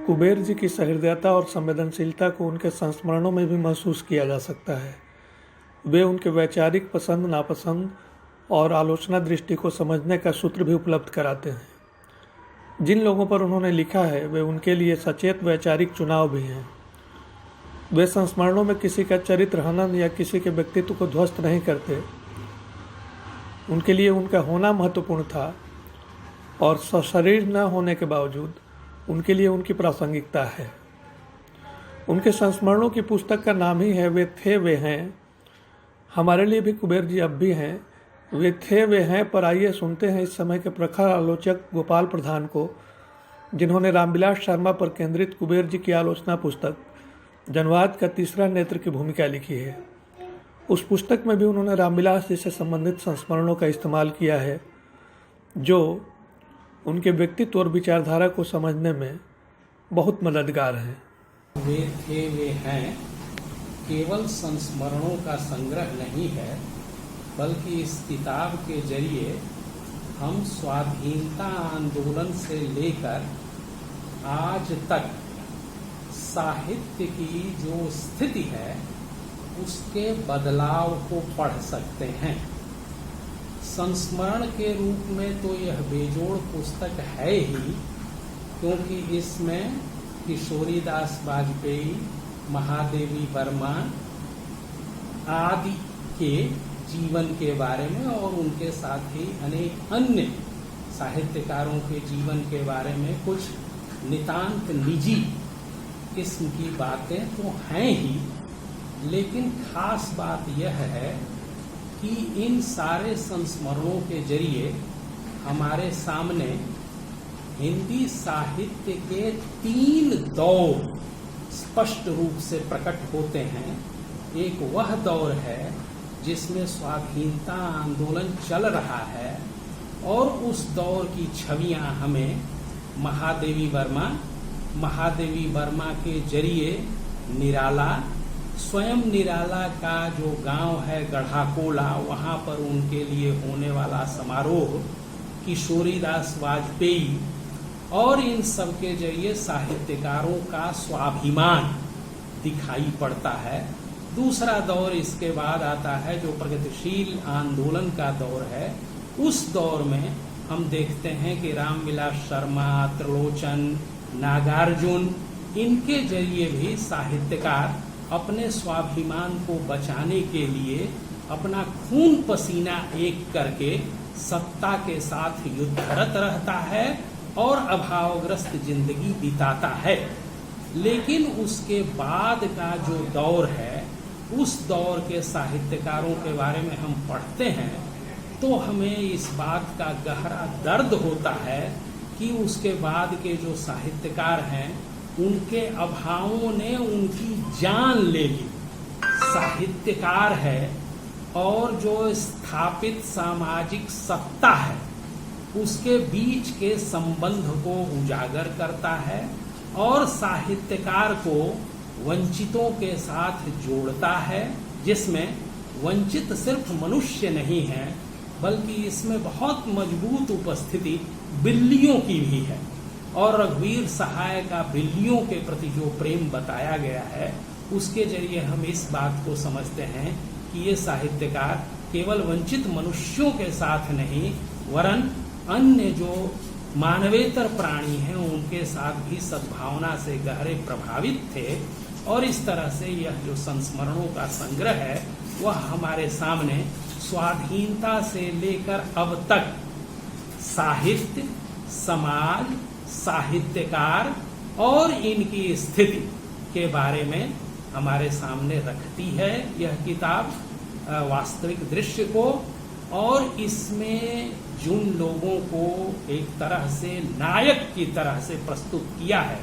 कुबेर जी की सहृदयता और संवेदनशीलता को उनके संस्मरणों में भी महसूस किया जा सकता है। वे उनके वैचारिक पसंद नापसंद और आलोचना दृष्टि को समझने का सूत्र भी उपलब्ध कराते हैं। जिन लोगों पर उन्होंने लिखा है वे उनके लिए सचेत वैचारिक चुनाव भी हैं। वे संस्मरणों में किसी का चरित्र हनन या किसी के व्यक्तित्व को ध्वस्त नहीं करते। उनके लिए उनका होना महत्वपूर्ण था और सशरीर न होने के बावजूद उनके लिए उनकी प्रासंगिकता है। उनके संस्मरणों की पुस्तक का नाम ही है वे थे वे हैं। हमारे लिए भी कुबेर जी अब भी हैं। वे थे वे हैं। पर आइए सुनते हैं इस समय के प्रखर आलोचक गोपाल प्रधान को, जिन्होंने रामविलास शर्मा पर केंद्रित कुबेर जी की आलोचना पुस्तक जनवाद का तीसरा नेत्र की भूमिका लिखी है। उस पुस्तक में भी उन्होंने रामविलास जी से संबंधित संस्मरणों का इस्तेमाल किया है, जो उनके व्यक्तित्व और विचारधारा को समझने में बहुत मददगार हैं। वे थे वे हैं केवल संस्मरणों का संग्रह नहीं है, बल्कि इस किताब के जरिए हम स्वाधीनता आंदोलन से लेकर आज तक साहित्य की जो स्थिति है उसके बदलाव को पढ़ सकते हैं। संस्मरण के रूप में तो यह बेजोड़ पुस्तक है ही, क्योंकि इसमें किशोरीदास वाजपेयी, महादेवी वर्मा आदि के जीवन के बारे में और उनके साथ ही अनेक अन्य साहित्यकारों के जीवन के बारे में कुछ नितांत निजी किस्म की बातें तो हैं ही, लेकिन खास बात यह है कि इन सारे संस्मरणों के जरिए हमारे सामने हिंदी साहित्य के 3 दौर स्पष्ट रूप से प्रकट होते हैं। एक वह दौर है जिसमें स्वाधीनता आंदोलन चल रहा है और उस दौर की छवियां हमें महादेवी वर्मा के जरिए निराला, स्वयं निराला का जो गांव है गढ़ाकोला, वहां पर उनके लिए होने वाला समारोह, किशोरीदास वाजपेयी और इन सब के जरिए साहित्यकारों का स्वाभिमान दिखाई पड़ता है। दूसरा दौर इसके बाद आता है जो प्रगतिशील आंदोलन का दौर है। उस दौर में हम देखते हैं कि रामविलास शर्मा, त्रिलोचन, नागार्जुन, इनके जरिए भी साहित्यकार अपने स्वाभिमान को बचाने के लिए अपना खून पसीना एक करके सत्ता के साथ युद्धरत रहता है और अभावग्रस्त जिंदगी बिताता है। लेकिन उसके बाद का जो दौर है, उस दौर के साहित्यकारों के बारे में हम पढ़ते हैं तो हमें इस बात का गहरा दर्द होता है कि उसके बाद के जो साहित्यकार हैं उनके अभावों ने उनकी जान ले ली। साहित्यकार है और जो स्थापित सामाजिक सत्ता है उसके बीच के संबंध को उजागर करता है और साहित्यकार को वंचितों के साथ जोड़ता है, जिसमें वंचित सिर्फ मनुष्य नहीं है बल्कि इसमें बहुत मजबूत उपस्थिति बिल्लियों की भी है। और रघुवीर सहाय का बिल्लियों के प्रति जो प्रेम बताया गया है उसके जरिए हम इस बात को समझते हैं कि ये साहित्यकार केवल वंचित मनुष्यों के साथ नहीं वरन अन्य जो मानवेतर प्राणी हैं उनके साथ भी सद्भावना से गहरे प्रभावित थे। और इस तरह से यह जो संस्मरणों का संग्रह है वह हमारे सामने स्वाधीनता से लेकर अब तक साहित्य, समाज, साहित्यकार और इनकी स्थिति के बारे में हमारे सामने रखती है यह किताब वास्तविक दृश्य को। और इसमें जिन लोगों को एक तरह से नायक की तरह से प्रस्तुत किया है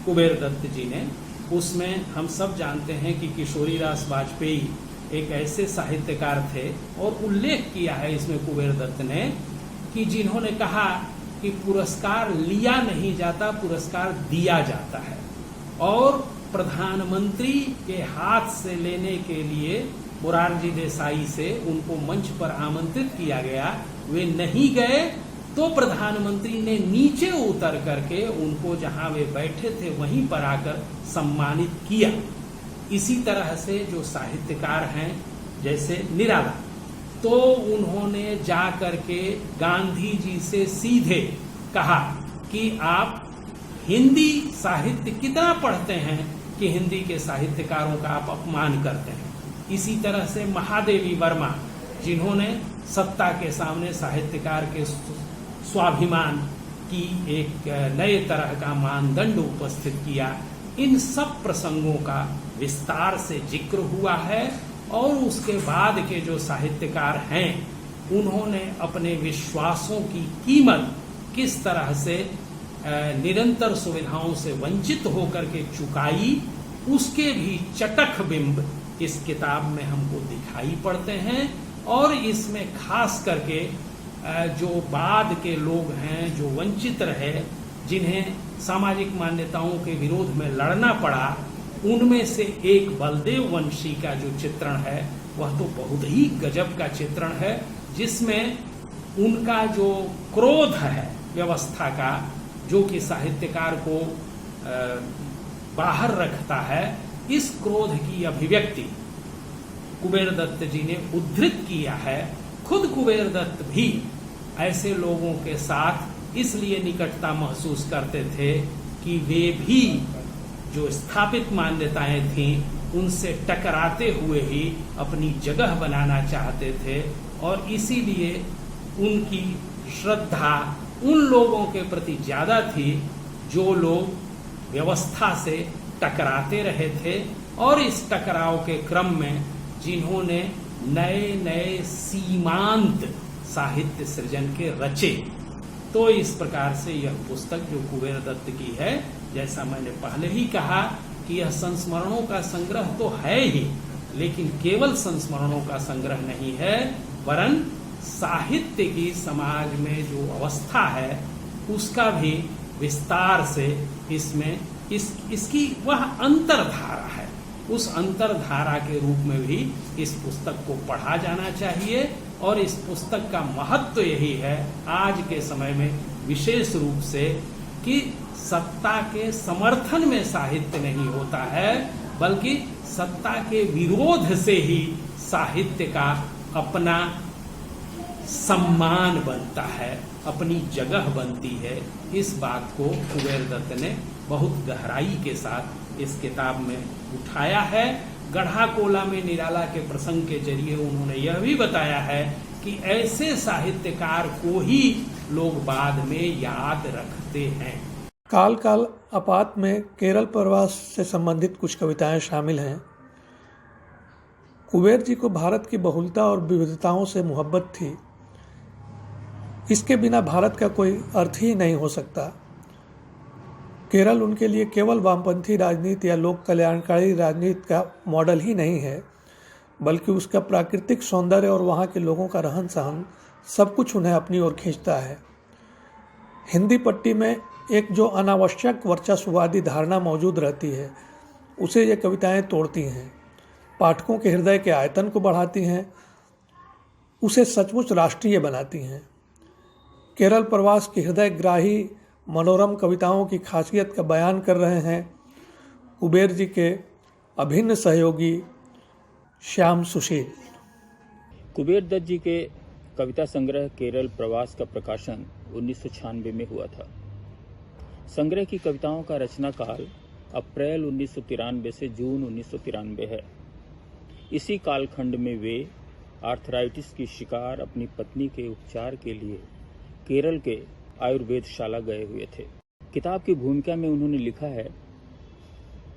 कुबेर दत्त जी ने, उसमें हम सब जानते हैं कि किशोरीदास वाजपेयी एक ऐसे साहित्यकार थे और उल्लेख किया है इसमें कुबेर दत्त ने कि जिन्होंने कहा कि पुरस्कार लिया नहीं जाता, पुरस्कार दिया जाता है। और प्रधानमंत्री के हाथ से लेने के लिए मोरारजी देसाई से उनको मंच पर आमंत्रित किया गया, वे नहीं गए तो प्रधानमंत्री ने नीचे उतर करके उनको जहां वे बैठे थे वहीं पर आकर सम्मानित किया। इसी तरह से जो साहित्यकार हैं जैसे निराला, तो उन्होंने जा करके गांधी जी से सीधे कहा कि आप हिंदी साहित्य कितना पढ़ते हैं कि हिंदी के साहित्यकारों का आप अपमान करते हैं। इसी तरह से महादेवी वर्मा, जिन्होंने सत्ता के सामने साहित्यकार के स्वाभिमान की एक नए तरह का मानदंड उपस्थित किया, इन सब प्रसंगों का विस्तार से जिक्र हुआ है। और उसके बाद के जो साहित्यकार हैं उन्होंने अपने विश्वासों की कीमत किस तरह से निरंतर सुविधाओं से वंचित होकर के चुकाई, उसके भी चटख बिंब इस किताब में हमको दिखाई पड़ते हैं। और इसमें खास करके जो बाद के लोग हैं, जो वंचित रहे, जिन्हें सामाजिक मान्यताओं के विरोध में लड़ना पड़ा, उनमें से एक बलदेव वंशी का जो चित्रण है वह तो बहुत ही गजब का चित्रण है, जिसमें उनका जो क्रोध है व्यवस्था का, जो कि साहित्यकार को बाहर रखता है, इस क्रोध की अभिव्यक्ति कुबेर दत्त जी ने उद्धृत किया है। खुद कुबेर दत्त भी ऐसे लोगों के साथ इसलिए निकटता महसूस करते थे कि वे भी जो स्थापित मान्यताएं थीं उनसे टकराते हुए ही अपनी जगह बनाना चाहते थे। और इसीलिए उनकी श्रद्धा उन लोगों के प्रति ज्यादा थी जो लोग व्यवस्था से टकराते रहे थे, और इस टकराव के क्रम में जिन्होंने नए नए सीमांत साहित्य सृजन के रचे। तो इस प्रकार से यह पुस्तक जो कुबेर दत्त की है, जैसा मैंने पहले ही कहा कि यह संस्मरणों का संग्रह तो है ही, लेकिन केवल संस्मरणों का संग्रह नहीं है, वरन साहित्य की समाज में जो अवस्था है उसका भी विस्तार से इसमें इसकी वह अंतरधारा है। उस अंतरधारा के रूप में भी इस पुस्तक को पढ़ा जाना चाहिए। और इस पुस्तक का महत्व यही है आज के समय में विशेष रूप से कि सत्ता के समर्थन में साहित्य नहीं होता है, बल्कि सत्ता के विरोध से ही साहित्य का अपना सम्मान बनता है, अपनी जगह बनती है। इस बात को कुबेर दत्त ने बहुत गहराई के साथ इस किताब में उठाया है। गढ़ा कोला में निराला के प्रसंग के जरिए उन्होंने यह भी बताया है कि ऐसे साहित्यकार को ही लोग बाद में याद रखते हैं। काल काल आपात में केरल प्रवास से संबंधित कुछ कविताएं शामिल हैं। कुबेर जी को भारत की बहुलता और विविधताओं से मोहब्बत थी। इसके बिना भारत का कोई अर्थ ही नहीं हो सकता। केरल उनके लिए केवल वामपंथी राजनीति या लोक कल्याणकारी राजनीति का मॉडल ही नहीं है, बल्कि उसका प्राकृतिक सौंदर्य और वहाँ के लोगों का रहन सहन सब कुछ उन्हें अपनी ओर खींचता है। हिंदी पट्टी में एक जो अनावश्यक वर्चस्ववादी धारणा मौजूद रहती है, उसे ये कविताएं तोड़ती हैं, पाठकों के हृदय के आयतन को बढ़ाती हैं, उसे सचमुच राष्ट्रीय बनाती हैं। केरल प्रवास की हृदयग्राही मनोरम कविताओं की खासियत का बयान कर रहे हैं कुबेर जी के अभिन्न सहयोगी श्याम सुशील। कुबेर दत्त जी के कविता संग्रह केरल प्रवास का प्रकाशन 1996 में हुआ था। संग्रह की कविताओं का रचना काल अप्रैल 1993 से जून 1993 है। इसी कालखंड में वे आर्थराइटिस की शिकार अपनी पत्नी के उपचार के लिए केरल के आयुर्वेदशाला गए हुए थे। किताब की भूमिका में उन्होंने लिखा है,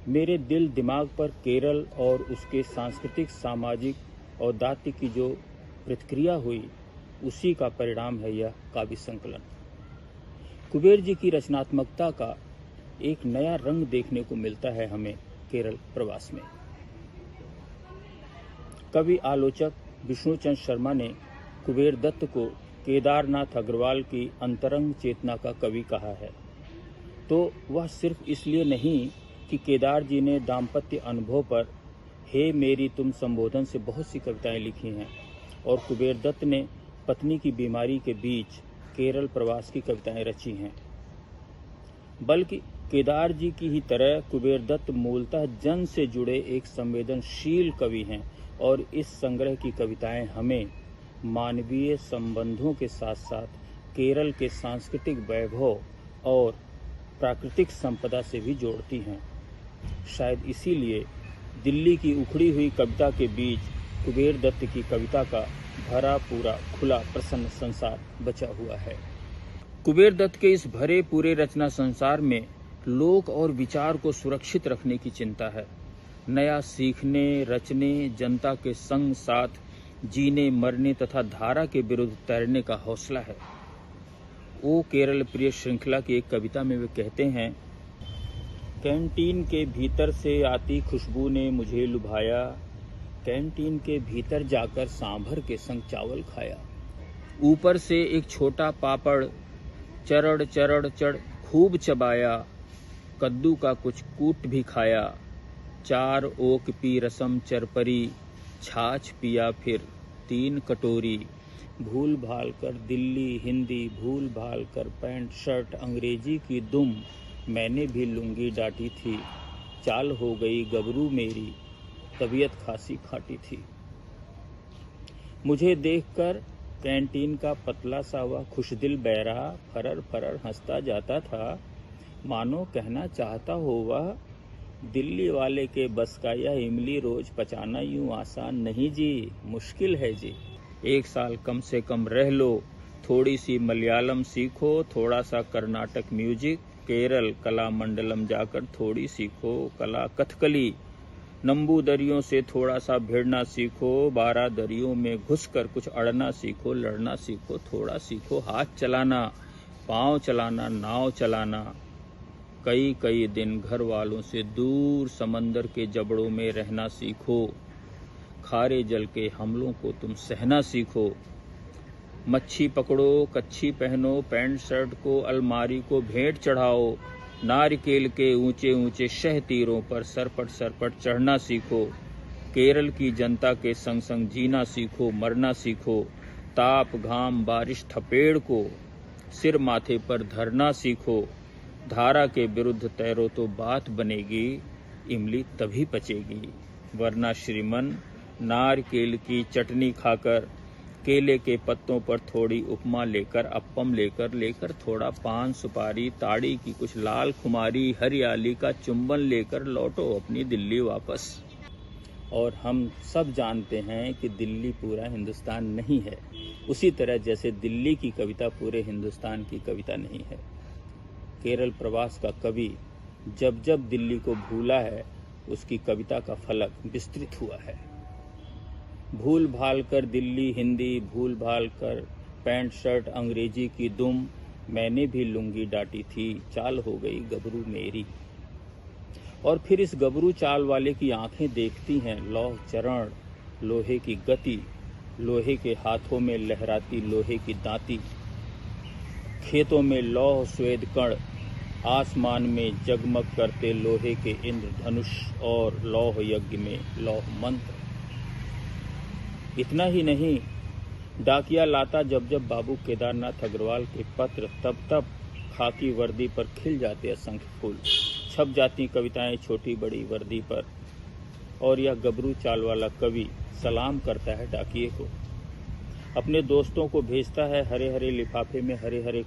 मेरे दिल दिमाग पर केरल और उसके सांस्कृतिक, सामाजिक और दात्य की जो प्रतिक्रिया हुई, उसी का परिणाम है यह काव्य संकलन। कुबेर जी की रचनात्मकता का एक नया रंग देखने को मिलता है हमें केरल प्रवास में। कवि आलोचक विष्णुचंद्र शर्मा ने कुबेर दत्त को केदारनाथ अग्रवाल की अंतरंग चेतना का कवि कहा है, तो वह सिर्फ इसलिए नहीं कि केदार जी ने दाम्पत्य अनुभव पर हे मेरी तुम संबोधन से बहुत सी कविताएं लिखी हैं, और कुबेर दत्त ने पत्नी की बीमारी के बीच केरल प्रवास की कविताएं रची हैं। बल्कि केदार जी की ही तरह कुबेर दत्त मूलतः जन से जुड़े एक संवेदनशील कवि हैं और इस संग्रह की कविताएं हमें मानवीय संबंधों के साथ साथ केरल के सांस्कृतिक वैभव और प्राकृतिक संपदा से भी जोड़ती हैं। शायद इसीलिए दिल्ली की उखड़ी हुई कविता के बीच कुबेर दत्त की कविता का भरा पूरा खुला प्रसन्न संसार बचा हुआ है। कुबेर दत्त के इस भरे पूरे रचना संसार में लोक और विचार को सुरक्षित रखने की चिंता है। नया सीखने, रचने, जनता के संग साथ जीने, मरने तथा धारा के विरुद्ध तैरने का हौसला है। ओ केरल प्रिय श्रृंखला की एक कविता में वे कहते हैं, कैंटीन के भीतर से आती खुशबू ने मुझे लुभाया, कैंटीन के भीतर जाकर सांभर के संग चावल खाया, ऊपर से एक छोटा पापड़ चरड़ चरड़ चढ़ खूब चबाया, कद्दू का कुछ कूट भी खाया, 4 ओक पी रसम चरपरी, छाछ पिया फिर 3 कटोरी, भूल भाल कर दिल्ली हिंदी, भूल भाल कर पैंट शर्ट अंग्रेजी की दुम, मैंने भी लुंगी डांटी थी, चाल हो गई गबरू मेरी, तबीयत खासी खाटी थी। मुझे देखकर कैंटीन का पतला सा हुआ खुशदिल बैरा फरर फरर हंसता जाता था, मानो कहना चाहता हो वह, दिल्ली वाले के बस का यह इमली रोज पचाना यूं आसान नहीं जी, मुश्किल है जी। 1 साल कम से कम रह लो, थोड़ी सी मलयालम सीखो, थोड़ा सा कर्नाटक म्यूजिक, केरल कला मंडलम जाकर थोड़ी सीखो कला कथकली, नंबू दरियों से थोड़ा सा भिड़ना सीखो, 12 दरियों में घुसकर कुछ अड़ना सीखो, लड़ना सीखो, थोड़ा सीखो हाथ चलाना, पांव चलाना, नाव चलाना, कई दिन घर वालों से दूर समंदर के जबड़ों में रहना सीखो, खारे जल के हमलों को तुम सहना सीखो, मच्छी पकड़ो, कच्छी पहनो, पैंट शर्ट को अलमारी को भेंट चढ़ाओ, नारिकेल के ऊंचे ऊंचे शह तीरों पर सरपट चढ़ना सीखो, केरल की जनता के संग संग जीना सीखो, मरना सीखो, ताप घाम बारिश थपेड़ को सिर माथे पर धरना सीखो, धारा के विरुद्ध तैरो तो बात बनेगी, इमली तभी पचेगी, वरना श्रीमन नारिकेल की चटनी खाकर, केले के पत्तों पर थोड़ी उपमा लेकर, अप्पम लेकर थोड़ा पान सुपारी, ताड़ी की कुछ लाल खुमारी, हरियाली का चुंबन लेकर लौटो अपनी दिल्ली वापस। और हम सब जानते हैं कि दिल्ली पूरा हिंदुस्तान नहीं है, उसी तरह जैसे दिल्ली की कविता पूरे हिंदुस्तान की कविता नहीं है। केरल प्रवास का कवि जब जब दिल्ली को भूला है, उसकी कविता का फलक विस्तृत हुआ है। भूल भाल कर दिल्ली हिंदी, भूल भाल कर पैंट शर्ट अंग्रेजी की दुम, मैंने भी लुंगी डांटी थी, चाल हो गई गबरू मेरी। और फिर इस गबरू चाल वाले की आंखें देखती हैं लौह चरण, लोहे की गति, लोहे के हाथों में लहराती लोहे की दांती, खेतों में लौह श्वेत कण, आसमान में जगमग करते लोहे के इंद्रधनुष और लौह यज्ञ में लौह मंत्र। इतना ही नहीं, डाकिया लाता जब जब बाबू केदारनाथ अग्रवाल के पत्र, तब खाकी वर्दी पर खिल जाते असंख्य फूल, छप जाती कविताएं छोटी बड़ी वर्दी पर, और यह गबरू चाल वाला कवि सलाम करता है डाकिये को, अपने दोस्तों को भेजता है हरे हरे लिफाफे में हरे हरे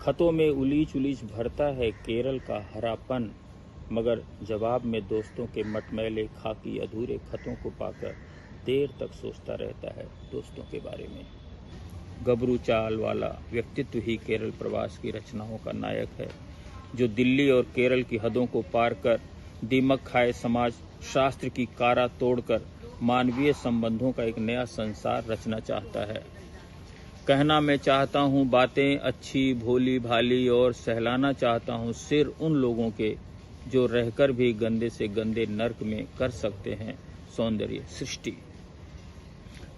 खतों में उलीच उलीच भरता है केरल का हरापन, मगर जवाब में दोस्तों के मटमैले खाकी अधूरे खतों को पाकर देर तक सोचता रहता है दोस्तों के बारे में। गबरू चाल वाला व्यक्तित्व ही केरल प्रवास की रचनाओं का नायक है, जो दिल्ली और केरल की हदों को पार कर दीमक खाए समाज शास्त्र की कारा तोड़कर मानवीय संबंधों का एक नया संसार रचना चाहता है। कहना मैं चाहता हूँ बातें अच्छी भोली भाली और सहलाना चाहता हूँ सिर उन लोगों के जो रहकर भी गंदे से गंदे नर्क में कर सकते हैं सौंदर्य सृष्टि।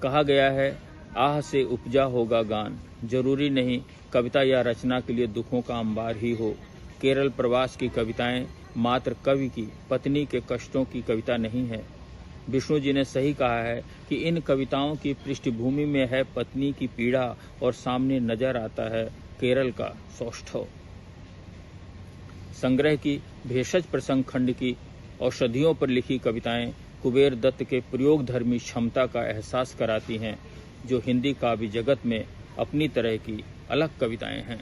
कहा गया है आह से उपजा होगा गान, जरूरी नहीं कविता या रचना के लिए दुखों का अंबार ही हो। केरल प्रवास की कविताएं मात्र कवि की पत्नी के कष्टों की कविता नहीं है, विष्णु जी ने सही कहा है कि इन कविताओं की पृष्ठभूमि में है पत्नी की पीड़ा और सामने नजर आता है केरल का सौष्ठव। संग्रह की भेषज प्रसंग खंड की औषधियों पर लिखी कविताएं कुबेर दत्त के प्रयोगधर्मी क्षमता का एहसास कराती हैं, जो हिंदी काव्य जगत में अपनी तरह की अलग कविताएं हैं।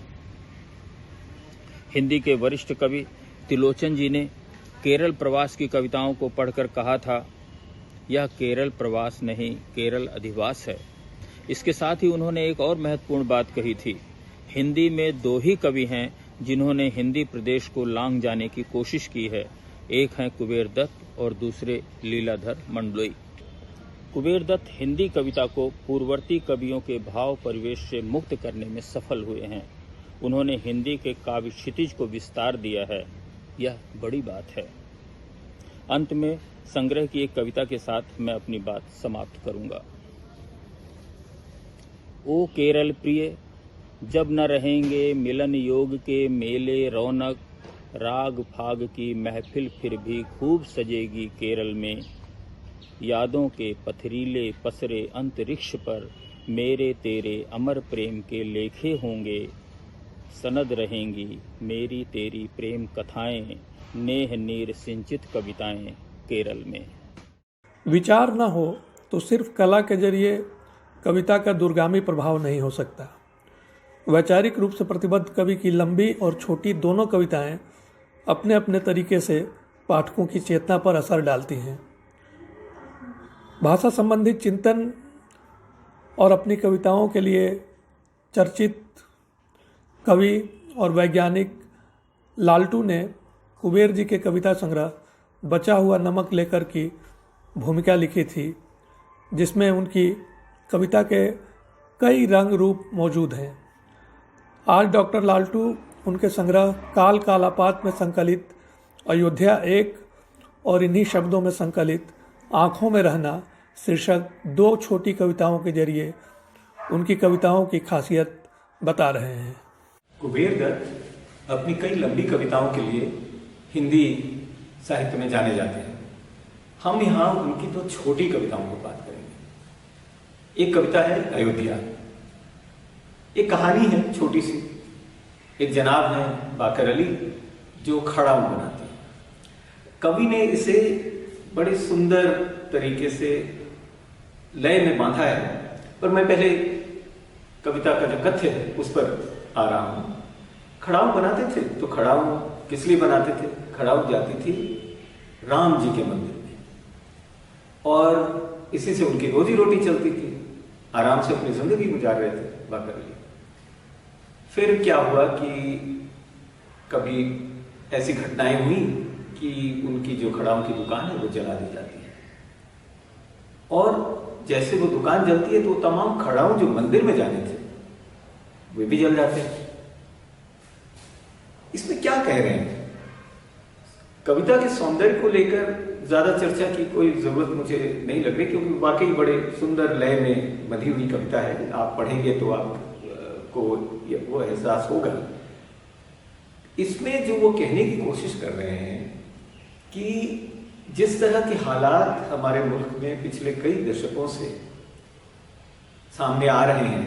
हिंदी के वरिष्ठ कवि त्रिलोचन जी ने केरल प्रवास की कविताओं को पढ़कर कहा था, यह केरल प्रवास नहीं, केरल अधिवास है। इसके साथ ही उन्होंने एक और महत्वपूर्ण बात कही थी, हिंदी में दो ही कवि हैं जिन्होंने हिंदी प्रदेश को लांघ जाने की कोशिश की है, एक हैं कुबेर दत्त और दूसरे लीलाधर मंडलोई। कुबेर दत्त हिंदी कविता को पूर्ववर्ती कवियों के भाव परिवेश से मुक्त करने में सफल हुए हैं। उन्होंने हिंदी के काव्य क्षितिज को विस्तार दिया है, यह बड़ी बात है। अंत में संग्रह की एक कविता के साथ मैं अपनी बात समाप्त करूंगा। ओ केरल प्रिय, जब न रहेंगे मिलन योग के मेले रौनक, राग फाग की महफिल फिर भी खूब सजेगी केरल में। यादों के पथरीले पसरे अंतरिक्ष पर मेरे तेरे अमर प्रेम के लेखे होंगे। सनद रहेंगी मेरी तेरी प्रेम कथाएं, नेह नीर सिंचित कविताएं केरल में। विचार न हो तो सिर्फ कला के जरिए कविता का दूरगामी प्रभाव नहीं हो सकता। वैचारिक रूप से प्रतिबद्ध कवि की लंबी और छोटी दोनों कविताएं अपने अपने तरीके से पाठकों की चेतना पर असर डालती हैं। भाषा संबंधी चिंतन और अपनी कविताओं के लिए चर्चित कवि और वैज्ञानिक लालटू ने कुबेर जी के कविता संग्रह बचा हुआ नमक लेकर की भूमिका लिखी थी, जिसमें उनकी कविता के कई रंग रूप मौजूद हैं। आज डॉक्टर लालटू उनके संग्रह काल कालापात में संकलित अयोध्या एक और इन्हीं शब्दों में संकलित आँखों में रहना शीर्षक दो छोटी कविताओं के जरिए उनकी कविताओं की खासियत बता रहे हैं। कुबेर दत्त अपनी कई लंबी कविताओं के लिए हिंदी साहित्य में जाने जाते हैं। हम यहाँ उनकी दो छोटी कविताओं पर बात करेंगे। एक कविता है अयोध्या। एक कहानी है छोटी सी। एक जनाब हैं बाकर अली जो खड़ाऊ बनाते हैं। कवि ने इसे बड़े सुंदर तरीके से लय में बांधा है, पर मैं पहले कविता का जो कथ्य है उस पर आ रहा हूं। खड़ाऊ बनाते थे तो खड़ाऊ किस लिए बनाते थे? खड़ाऊ जाती थी राम जी के मंदिर में और इसी से उनकी रोजी रोटी चलती थी। आराम से अपनी जिंदगी गुजार रहे थे बाकर अली। फिर क्या हुआ कि कभी ऐसी घटनाएं हुई कि उनकी जो खड़ाऊ की दुकान है वो जला दी जाती है और जैसे वो दुकान जलती है तो तमाम खड़ाऊ जो मंदिर में जाने थे वे भी जल जाते हैं। इसमें क्या कह रहे हैं? कविता के सौंदर्य को लेकर ज्यादा चर्चा की कोई जरूरत मुझे नहीं लग रही, क्योंकि वाकई बड़े सुंदर लय में बंधी हुई कविता है। आप पढ़ेंगे तो आपको वो एहसास होगा। इसमें जो वो कहने की कोशिश कर रहे हैं कि जिस तरह के हालात हमारे मुल्क में पिछले कई दशकों से सामने आ रहे हैं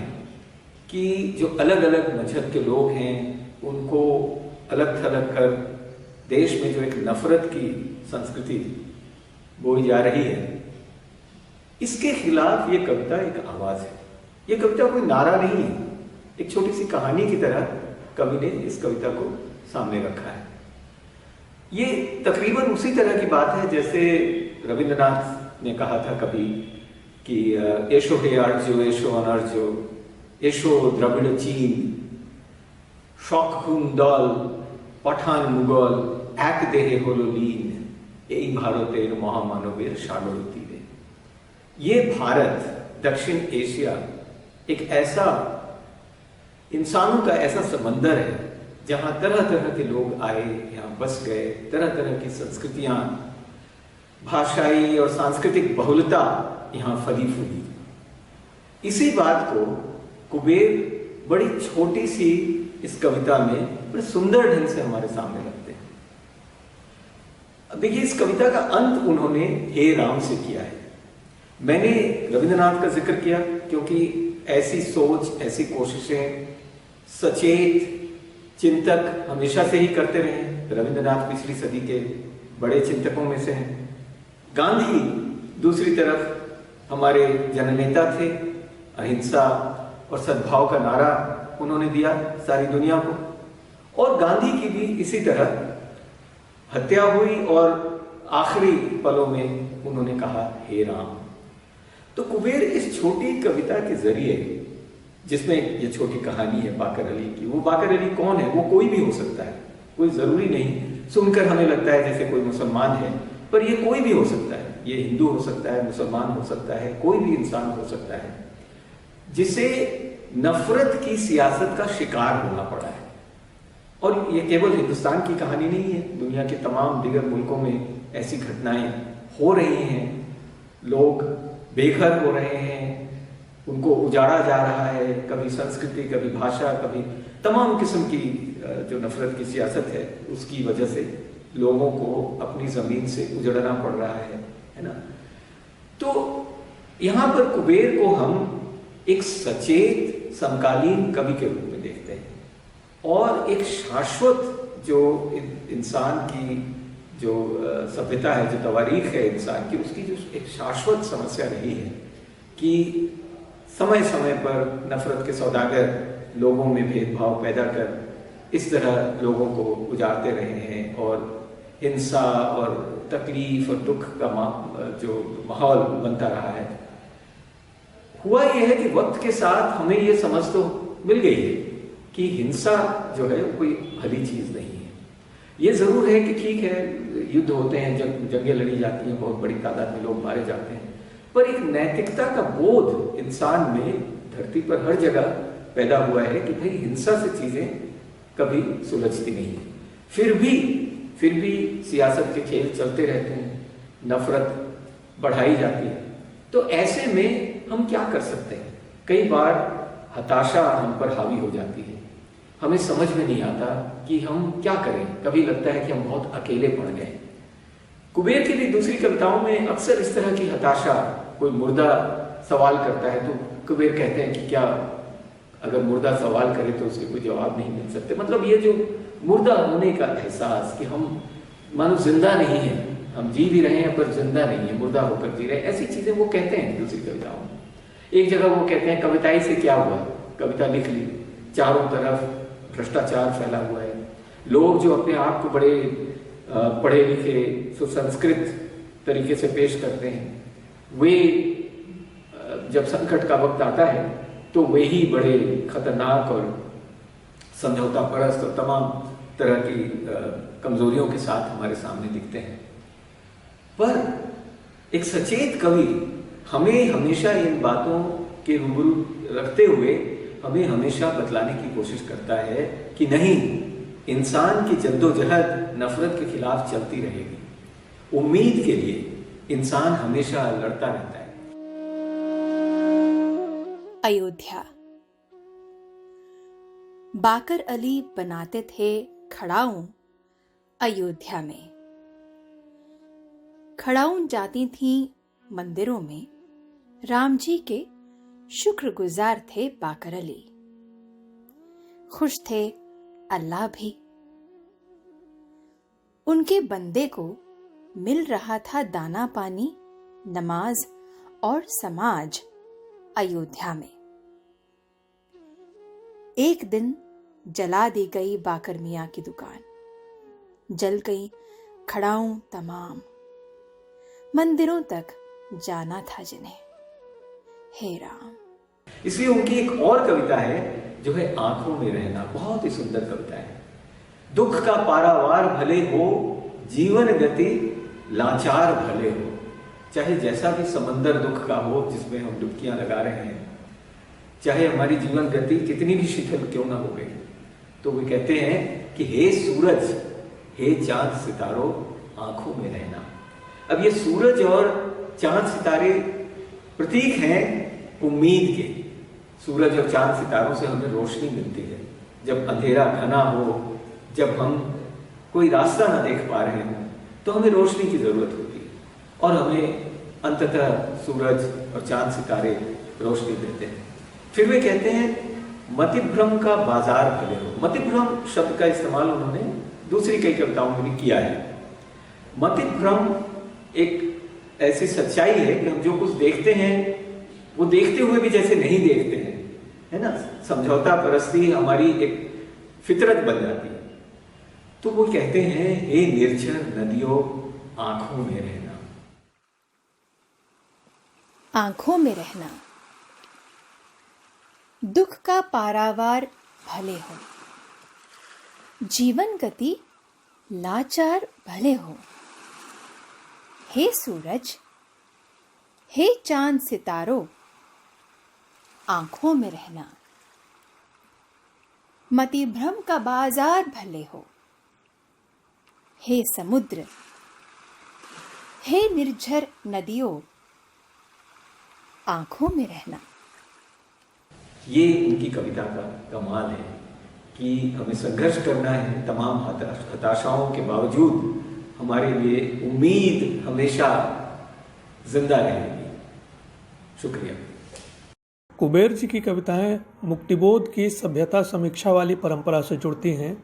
कि जो अलग अलग मजहब के लोग हैं उनको अलग थलग कर देश में जो एक नफरत की संस्कृति बोई जा रही है, इसके खिलाफ ये कविता एक आवाज है। ये कविता कोई नारा नहीं है, एक छोटी सी कहानी की तरह कवि ने इस कविता को सामने रखा है। ये तकरीबन उसी तरह की बात है जैसे रविंद्रनाथ ने कहा था कभी कि एशो हे आर्जो एशो अनर्जो एशो द्रविड़ चीन शौक हुन दल पठान मुगल এক দেহে হলো লীন এই ভারতের মহামানবের সাগর তীরে। ये भारत दक्षिण एशिया एक ऐसा इंसानों का ऐसा समंदर है जहां तरह तरह के लोग आए, यहाँ बस गए, तरह तरह की संस्कृतियां, भाषाई और सांस्कृतिक बहुलता यहाँ फली फूली। इसी बात को कुबेर बड़ी छोटी सी इस कविता में बड़े सुंदर ढंग से हमारे सामने रखते हैं। देखिए, इस कविता का अंत उन्होंने हे राम से किया है। मैंने रविंद्रनाथ का जिक्र किया क्योंकि ऐसी सोच, ऐसी कोशिशें सचेत चिंतक हमेशा से ही करते रहे हैं। रविंद्रनाथ पिछली सदी के बड़े चिंतकों में से हैं। गांधी दूसरी तरफ हमारे जननेता थे। अहिंसा और सद्भाव का नारा उन्होंने दिया सारी दुनिया को। और गांधी की भी इसी तरह हत्या हुई और आखिरी पलों में उन्होंने कहा हे राम। तो कुबेर इस छोटी कविता के जरिए, जिसमें ये छोटी कहानी है बाकर अली की, वो बाकर अली कौन है? वो कोई भी हो सकता है, कोई जरूरी नहीं। सुनकर हमें लगता है जैसे कोई मुसलमान है, पर ये कोई भी हो सकता है। ये हिंदू हो सकता है, मुसलमान हो सकता है, कोई भी इंसान हो सकता है जिसे नफरत की सियासत का शिकार होना पड़ा है। और ये केवल हिंदुस्तान की कहानी नहीं है, दुनिया के तमाम दीगर मुल्कों में ऐसी घटनाएं हो रही हैं। लोग बेघर हो रहे हैं, उनको उजाड़ा जा रहा है, कभी संस्कृति, कभी भाषा, कभी तमाम किस्म की जो नफरत की सियासत है उसकी वजह से लोगों को अपनी जमीन से उजड़ना पड़ रहा है ना। तो यहाँ पर कुबेर को हम एक सचेत समकालीन कवि के रूप में देखते हैं और एक शाश्वत जो इंसान की जो सभ्यता है, जो तवारीख है इंसान की, उसकी जो एक शाश्वत समस्या रही है कि समय समय पर नफरत के सौदागर लोगों में भेदभाव पैदा कर इस तरह लोगों को उजाड़ते रहे हैं और हिंसा और तकलीफ और दुख का जो माहौल बनता रहा है। हुआ यह है कि वक्त के साथ हमें ये समझ तो मिल गई है कि हिंसा जो है कोई भली चीज नहीं है। ये जरूर है कि ठीक है, युद्ध होते हैं, जंगें लड़ी जाती हैं, बहुत बड़ी तादाद में लोग मारे जाते हैं, पर एक नैतिकता का बोध इंसान में धरती पर हर जगह पैदा हुआ है कि भाई हिंसा से चीजें कभी सुलझती नहीं है। फिर भी सियासत के खेल चलते रहते हैं, नफरत बढ़ाई जाती है। तो ऐसे में हम क्या कर सकते हैं? कई बार हताशा हम पर हावी हो जाती है, हमें समझ में नहीं आता कि हम क्या करें। कभी लगता है कि हम बहुत अकेले पड़ गए। कुबेर की भी दूसरी कविताओं में अक्सर इस तरह की हताशा, कोई मुर्दा सवाल करता है तो कुबेर कहते हैं कि क्या अगर मुर्दा सवाल करे तो उसके कोई जवाब नहीं मिल सकते। मतलब ये जो मुर्दा होने का एहसास कि हम मानो जिंदा नहीं है, हम जी भी रहे हैं पर जिंदा नहीं है, मुर्दा होकर जी रहे हैं, ऐसी चीजें वो कहते हैं दूसरी कविताओं में। एक जगह वो कहते हैं कविताई से क्या हुआ, कविता लिख ली, चारों तरफ भ्रष्टाचार फैला हुआ है, लोग जो अपने आप को बड़े पढ़े लिखे सुसंस्कृत तरीके से पेश करते हैं, वे जब संकट का वक्त आता है तो वे ही बड़े खतरनाक और समझौता परस्त और तमाम तरह की कमजोरियों के साथ हमारे सामने दिखते हैं। पर एक सचेत कवि हमें हमेशा इन बातों के रूबरू रखते हुए हमें हमेशा बतलाने की कोशिश करता है कि नहीं, इंसान की जद्दोजहद नफरत के खिलाफ चलती रहेगी। उम्मीद के लिए इंसान हमेशा लड़ता रहता है। अयोध्या। बाकर अली बनाते थे खड़ाऊं अयोध्या में। खड़ाऊं जाती थीं मंदिरों में, राम जी के शुक्रगुजार थे बाकर अली। खुश थे अल्लाह भी, उनके बंदे को मिल रहा था दाना पानी, नमाज और समाज अयोध्या में। एक दिन जला दी गई बाकर मियां की दुकान, जल गई खड़ाऊं तमाम, मंदिरों तक जाना था जिन्हें, हे राम। इसलिए उनकी एक और कविता है जो है आंखों में रहना, बहुत ही सुंदर कविता है। दुख का पारावार भले हो, जीवन गति लाचार भले हो। चाहे जैसा भी समंदर दुख का हो जिसमें हम डुबकियां लगा रहे हैं, चाहे हमारी जीवन गति कितनी भी शिथिल क्यों ना हो गई, तो वे कहते हैं कि हे सूरज, हे चांद सितारों, आंखों में रहना। अब ये सूरज और चांद सितारे प्रतीक हैं उम्मीद के। सूरज और चांद सितारों से हमें रोशनी मिलती है। जब अंधेरा घना हो, जब हम कोई रास्ता ना देख पा रहे हों, तो हमें रोशनी की जरूरत होती है, और हमें अंततः सूरज और चांद सितारे रोशनी देते हैं। फिर वे कहते हैं मतिभ्रम का बाजार भले हो। मतिभ्रम शब्द का इस्तेमाल उन्होंने दूसरी कई कविताओं में भी किया है। मतिभ्रम एक ऐसी सच्चाई है कि हम जो कुछ देखते हैं वो देखते हुए भी जैसे नहीं देखते हैं, है ना। समझौता परस्ती हमारी एक फितरत बन जाती है। तो वो कहते हैं, हे निर्जर नदियों आंखों में रहना। आंखों में रहना। दुख का पारावार भले हो, जीवन गति लाचार भले हो। हे सूरज, हे चांद सितारों, आंखों में रहना। मति भ्रम का बाजार भले हो। हे समुद्र, हे निर्झर नदियों, आंखों में रहना। ये उनकी कविता का कमाल है कि हमें संघर्ष करना है, तमाम हताशाओं के बावजूद हमारे लिए उम्मीद हमेशा जिंदा रहेगी। शुक्रिया। कुबेर जी की कविताएं मुक्तिबोध की सभ्यता समीक्षा वाली परंपरा से जुड़ती हैं।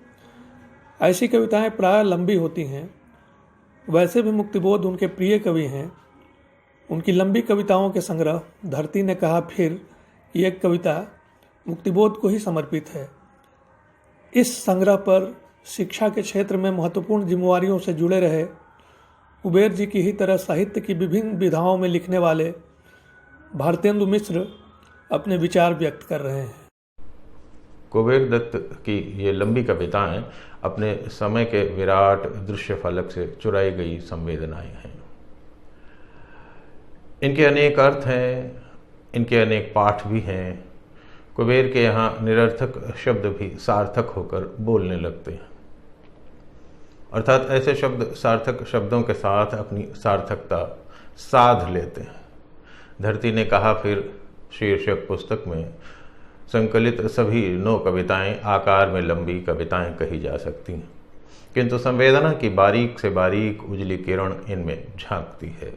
ऐसी कविताएं प्राय लंबी होती हैं। वैसे भी मुक्तिबोध उनके प्रिय कवि हैं। उनकी लंबी कविताओं के संग्रह धरती ने कहा फिर, ये एक कविता मुक्तिबोध को ही समर्पित है। इस संग्रह पर शिक्षा के क्षेत्र में महत्वपूर्ण जिम्मेवारियों से जुड़े रहे कुबेर जी की ही तरह साहित्य की विभिन्न विधाओं में लिखने वाले भारतेंदु मिश्र अपने विचार व्यक्त कर रहे हैं। कुबेर दत्त की ये लंबी कविताएं अपने समय के विराट दृश्य फलक से चुराई गई संवेदनाएं हैं। इनके अनेक अर्थ हैं, इनके अनेक पाठ भी हैं। कुबेर के यहाँ निरर्थक शब्द भी सार्थक होकर बोलने लगते हैं, अर्थात ऐसे शब्द सार्थक शब्दों के साथ अपनी सार्थकता साध लेते हैं। धरती ने कहा फिर शीर्षक पुस्तक में संकलित सभी 9 कविताएं आकार में लंबी कविताएं कही जा सकती हैं, किंतु संवेदना की बारीक से बारीक उजली किरण इनमें झांकती है।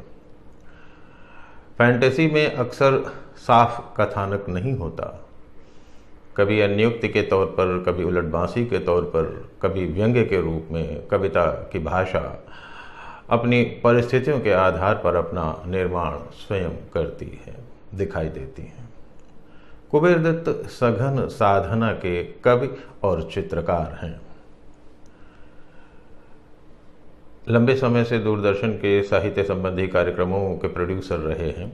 फैंटेसी में अक्सर साफ कथानक नहीं होता। कभी अन्योक्ति के तौर पर, कभी उलटबांसी के तौर पर, कभी व्यंग्य के रूप में कविता की भाषा अपनी परिस्थितियों के आधार पर अपना निर्माण स्वयं करती है, दिखाई देती है। कुबेर दत्त सघन साधना के कवि और चित्रकार हैं। लंबे समय से दूरदर्शन के साहित्य संबंधी कार्यक्रमों के प्रोड्यूसर रहे हैं,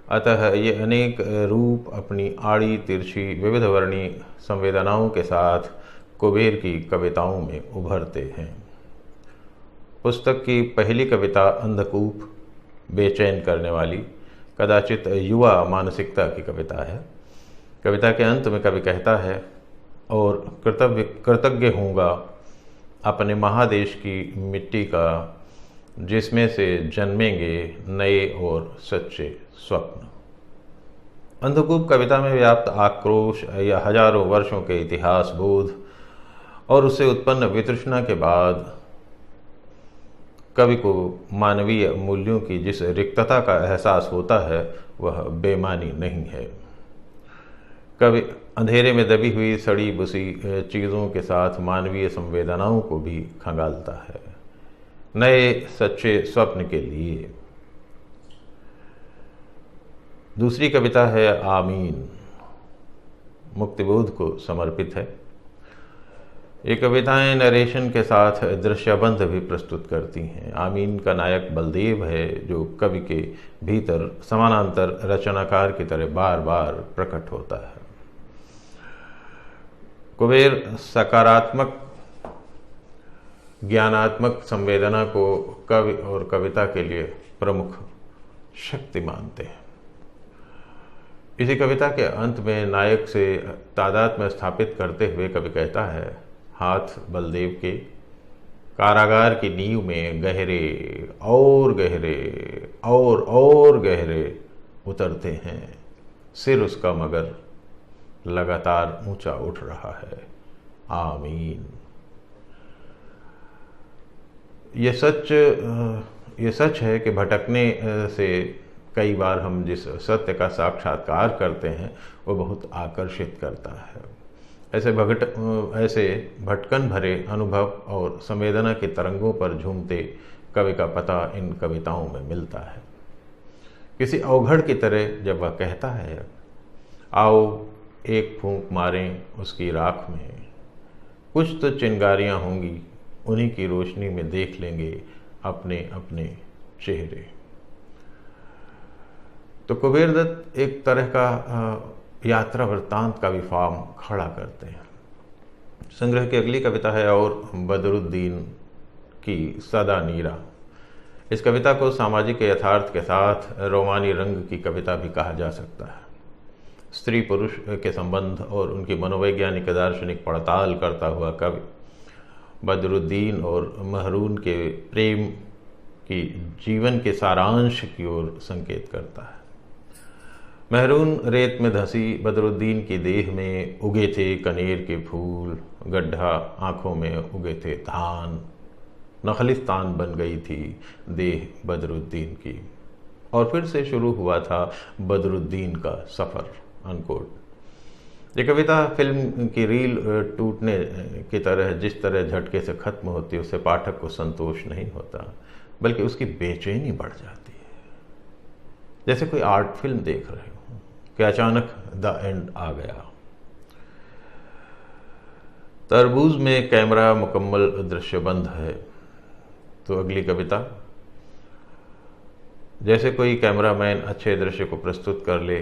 अतः ये अनेक रूप अपनी आड़ी तिरछी विविध वर्णी संवेदनाओं के साथ कुबेर की कविताओं में उभरते हैं। पुस्तक की पहली कविता अंधकूप बेचैन करने वाली, कदाचित युवा मानसिकता की कविता है। कविता के अंत में कवि कहता है, और कृतज्ञ हूँगा अपने महादेश की मिट्टी का, जिसमें से जन्मेंगे नए और सच्चे स्वप्न। अंधकूप कविता में व्याप्त आक्रोश या हजारों वर्षों के इतिहास बोध और उससे उत्पन्न वितृष्णा के बाद कवि को मानवीय मूल्यों की जिस रिक्तता का एहसास होता है वह बेमानी नहीं है। कवि अंधेरे में दबी हुई सड़ी बुसी चीज़ों के साथ मानवीय संवेदनाओं को भी खंगालता है, नए सच्चे स्वप्न के लिए। दूसरी कविता है आमीन, मुक्तिबोध को समर्पित है। ये कविताएं नरेशन के साथ दृश्यबंध भी प्रस्तुत करती हैं। आमीन का नायक बलदेव है, जो कवि के भीतर समानांतर रचनाकार की तरह बार बार प्रकट होता है। कुबेर सकारात्मक ज्ञानात्मक संवेदना को कवि और कविता के लिए प्रमुख शक्ति मानते हैं। इसी कविता के अंत में नायक से तादात्म्य स्थापित करते हुए कवि कहता है, हाथ बलदेव के कारागार की नींव में गहरे और गहरे और गहरे उतरते हैं, सिर उसका मगर लगातार ऊंचा उठ रहा है। आमीन। ये सच है कि भटकने से कई बार हम जिस सत्य का साक्षात्कार करते हैं वो बहुत आकर्षित करता है। ऐसे भटकन भरे अनुभव और संवेदना की तरंगों पर झूमते कवि का पता इन कविताओं में मिलता है। किसी अवघड़ की तरह जब वह कहता है, आओ एक फूंक मारें उसकी राख में, कुछ तो चिंगारियां होंगी, उन्हीं की रोशनी में देख लेंगे अपने अपने चेहरे। तो कुबेर दत्त एक तरह का यात्रा वृत्तांत का भी फॉर्म खड़ा करते हैं। संग्रह की अगली कविता है और बदरुद्दीन की सदा नीरा। इस कविता को सामाजिक यथार्थ के साथ रोमानी रंग की कविता भी कहा जा सकता है। स्त्री पुरुष के संबंध और उनकी मनोवैज्ञानिक दार्शनिक पड़ताल करता हुआ कवि बदरुद्दीन और महरून के प्रेम की जीवन के सारांश की ओर संकेत करता है। महरून रेत में धंसी बदरुद्दीन की देह में उगे थे कनेर के फूल, गड्ढा आंखों में उगे थे धान, नखलिस्तान बन गई थी देह बदरुद्दीन की, और फिर से शुरू हुआ था बदरुद्दीन का सफ़र। अनकोट। ये कविता फिल्म की रील टूटने की तरह जिस तरह झटके से खत्म होती है, उससे पाठक को संतोष नहीं होता, बल्कि उसकी बेचैनी बढ़ जाती है। जैसे कोई आर्ट फिल्म देख रहे हो कि अचानक द एंड आ गया। तरबूज में कैमरा मुकम्मल दृश्यबंध है। तो अगली कविता, जैसे कोई कैमरामैन अच्छे दृश्य को प्रस्तुत कर ले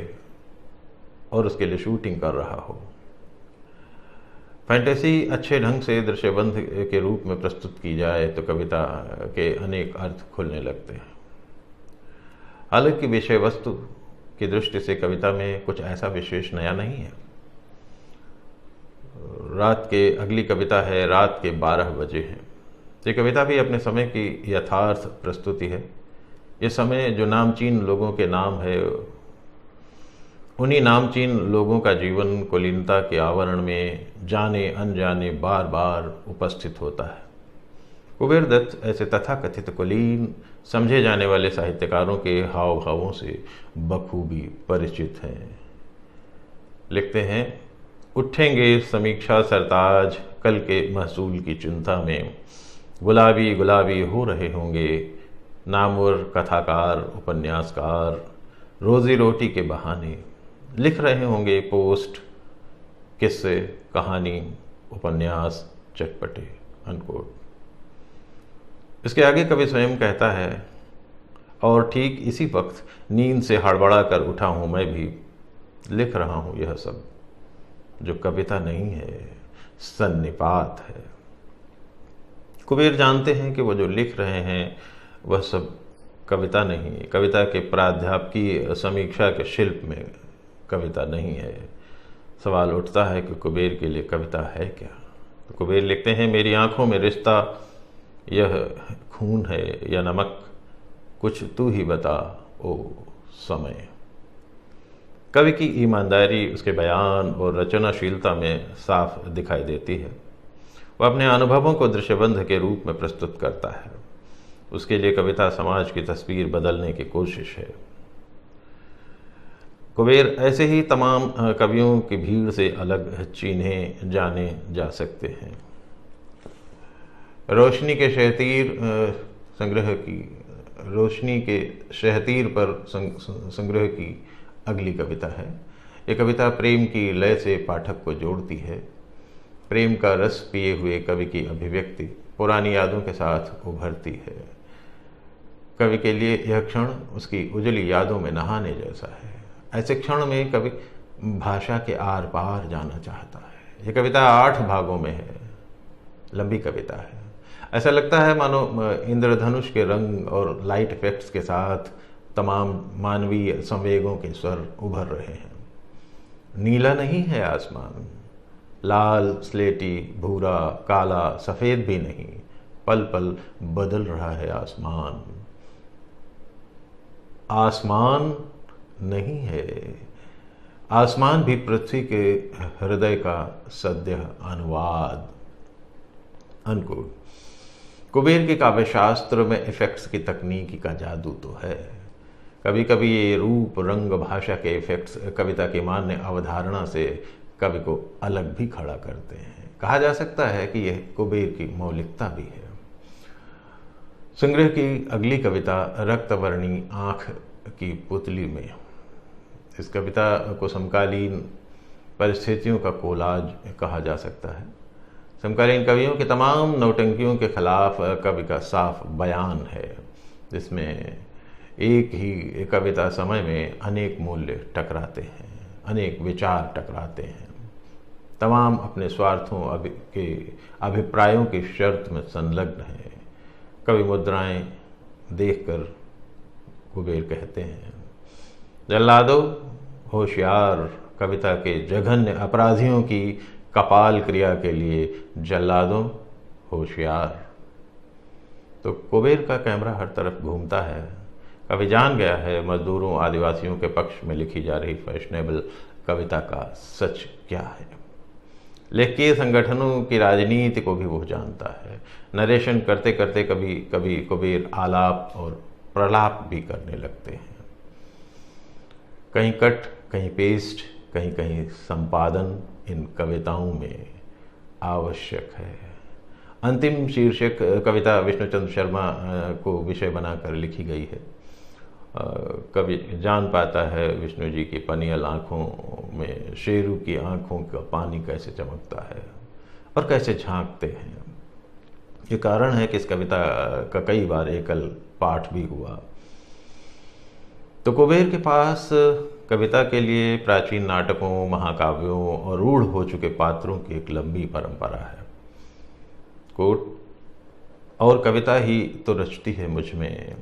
और उसके लिए शूटिंग कर रहा हो। फैंटेसी अच्छे ढंग से दृश्यबंध के रूप में प्रस्तुत की जाए तो कविता के अनेक अर्थ खुलने लगते हैं। हालांकि विषय वस्तु की दृष्टि से कविता में कुछ ऐसा विशेष नया नहीं है। अगली कविता है रात के 12 बजे हैं। ये कविता भी अपने समय की यथार्थ प्रस्तुति है। ये समय जो नामचीन लोगों के नाम है, उन्हीं नामचीन लोगों का जीवन कुलीनता के आवरण में जाने अनजाने बार बार उपस्थित होता है। कुबेर दत्त ऐसे तथाकथित कुलीन समझे जाने वाले साहित्यकारों के हाव भावों से बखूबी परिचित हैं। लिखते हैं, उठेंगे समीक्षा सरताज कल के महसूल की चिंता में, गुलाबी गुलाबी हो रहे होंगे नामवर कथाकार उपन्यासकार, रोजी रोटी के बहाने लिख रहे होंगे पोस्ट, किस्से, कहानी, उपन्यास, चटपटे। अनकोट। इसके आगे कवि स्वयं कहता है, और ठीक इसी वक्त नींद से हड़बड़ा कर उठा हूँ मैं भी, लिख रहा हूँ यह सब जो कविता नहीं है, सन्निपात है। कुबेर जानते हैं कि वो जो लिख रहे हैं वह सब कविता नहीं, कविता के प्राध्यापकीय समीक्षा के शिल्प में कविता नहीं है। सवाल उठता है कि कुबेर के लिए कविता है क्या? तो कुबेर लिखते हैं, मेरी आंखों में रिश्ता यह खून है या नमक, कुछ तू ही बता ओ समय। कवि की ईमानदारी उसके बयान और रचनाशीलता में साफ दिखाई देती है। वह अपने अनुभवों को दृश्यबंध के रूप में प्रस्तुत करता है। उसके लिए कविता समाज की तस्वीर बदलने की कोशिश है। कुबेर ऐसे ही तमाम कवियों की भीड़ से अलग चिन्हे जाने जा सकते हैं। रोशनी के शहतीर पर संग्रह की अगली कविता है। ये कविता प्रेम की लय से पाठक को जोड़ती है। प्रेम का रस पिए हुए कवि की अभिव्यक्ति पुरानी यादों के साथ उभरती है। कवि के लिए यह क्षण उसकी उजली यादों में नहाने जैसा है। ऐसे क्षण में कवि भाषा के आर पार जाना चाहता है। यह कविता 8 भागों में है, लंबी कविता है। ऐसा लगता है मानो इंद्रधनुष के रंग और लाइट इफेक्ट्स के साथ तमाम मानवीय संवेगों के स्वर उभर रहे हैं। नीला नहीं है आसमान, लाल, स्लेटी, भूरा, काला, सफ़ेद भी नहीं, पल पल बदल रहा है आसमान। आसमान नहीं है, आसमान भी पृथ्वी के हृदय का सद्य अनुवाद। अनकोट। कुबेर के काव्यशास्त्र में इफेक्ट्स की तकनीकी का जादू तो है। कभी कभी ये रूप, रंग, भाषा के इफेक्ट्स कविता की मान्य अवधारणा से कवि को अलग भी खड़ा करते हैं। कहा जा सकता है कि यह कुबेर की मौलिकता भी है। संग्रह की अगली कविता रक्तवर्णी आँख की पुतली में, इस कविता को समकालीन परिस्थितियों का कोलाज कहा जा सकता है। समकालीन कवियों के तमाम नौटंकियों के खिलाफ कवि का साफ बयान है, जिसमें एक ही कविता समय में अनेक मूल्य टकराते हैं, अनेक विचार टकराते हैं। तमाम अपने स्वार्थों के अभिप्रायों की शर्त में संलग्न है। कवि मुद्राएं देखकर कुबेर कहते हैं, जल्लादो होशियार, कविता के जघन्य अपराधियों की कपाल क्रिया के लिए जल्लादो होशियार। तो कुबेर का कैमरा हर तरफ घूमता है। कवि जान गया है मजदूरों, आदिवासियों के पक्ष में लिखी जा रही फैशनेबल कविता का सच क्या है। लेखकीय संगठनों की राजनीति को भी वो जानता है। नरेशन करते करते कभी कभी कुबेर आलाप और प्रलाप भी करने लगते हैं। कहीं कट, कहीं पेस्ट, कहीं कहीं संपादन इन कविताओं में आवश्यक है। अंतिम शीर्षक कविता विष्णुचंद्र शर्मा को विषय बनाकर लिखी गई है। कवि जान पाता है विष्णु जी की पनियल आँखों में शेरू की आँखों का पानी कैसे चमकता है और कैसे झांकते हैं। ये कारण है कि इस कविता का कई बार एकल पाठ भी हुआ। तो कुबेर के पास कविता के लिए प्राचीन नाटकों, महाकाव्यों और रूढ़ हो चुके पात्रों की एक लंबी परंपरा है। कोट, और कविता ही तो रचती है मुझ में